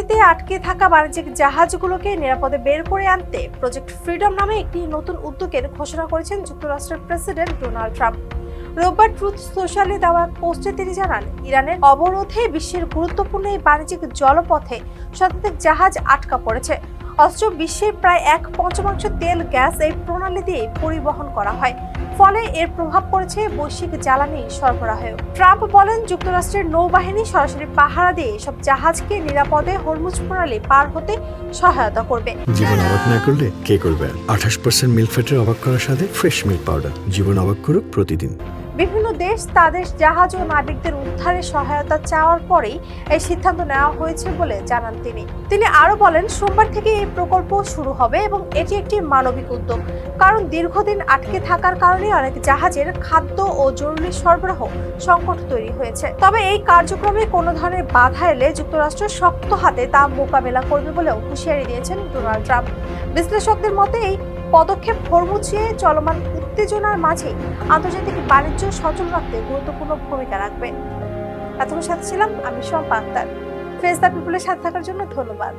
প্রণালীতে আটকে থাকা বাণিজ্যিক জাহাজগুলোকে নিরাপদে বের করে আনতে প্রজেক্ট ফ্রিডম নামে একটি নতুন উদ্যোগের ঘোষণা করেছেন যুক্তরাষ্ট্রের প্রেসিডেন্ট ডোনাল্ড ট্রাম্প। রোববার ট্রুথ সোশ্যালে দেওয়া পোস্টে তিনি জানান, ইরানের অবরোধে বিশ্বের গুরুত্বপূর্ণ এই বাণিজ্যিক জলপথে শতাধিক জাহাজ আটকা পড়েছে। অথচ বিশ্বের প্রায় 1/5 তেল গ্যাস এই প্রণালী দিয়ে পরিবহন করা হয়, ফলে এর প্রভাব পড়েছে বৈশ্বিক জ্বালানি সরবরাহেও। ট্রাম্প বলেন, যুক্তরাষ্ট্রের নৌবাহিনী সরাসরি পাহারা দিয়ে সব জাহাজকে নিরাপদে হরমুজ প্রণালী পার হতে সহায়তা করবে। জীবন অবাক না করলে কে করবে? 28% মিল্ক ফ্যাটের অবাক করার সাথে ফ্রেশ মিল্ক পাউডার। জীবন অবাক করুক প্রতিদিন। বিভিন্ন দেশ তাদের জাহাজ ও নাবিকদের উদ্ধারে সহায়তা চাওয়ার পরেই এই সিদ্ধান্ত নেওয়া হয়েছে বলে জানান তিনি আরো বলেন, সোমবার থেকে এই প্রকল্প শুরু হবে এবং এটি একটি মানবিক উদ্যোগ, কারণ দীর্ঘদিন আটকে থাকার কারণে অনেক জাহাজের খাদ্য ও জরুরি সরবরাহ সংকট তৈরি হয়েছে। তবে এই কার্যক্রমে কোনো ধরনের বাধা এলে যুক্তরাষ্ট্র শক্ত হাতে তা মোকাবেলা করবে বলেও হুঁশিয়ারি দিয়েছেন ডোনাল্ড ট্রাম্প। বিশ্লেষকদের মতে এই পদক্ষেপ হরমুজে চলমান উত্তেজনার মাঝে আন্তর্জাতিক বাণিজ্য সচল রাখতে গুরুত্বপূর্ণ ভূমিকা রাখবে। এতক্ষণ সাথে ছিলাম আমি শম্পা আক্তার। ফেস দ্য পিপলের সাথে থাকার জন্য ধন্যবাদ।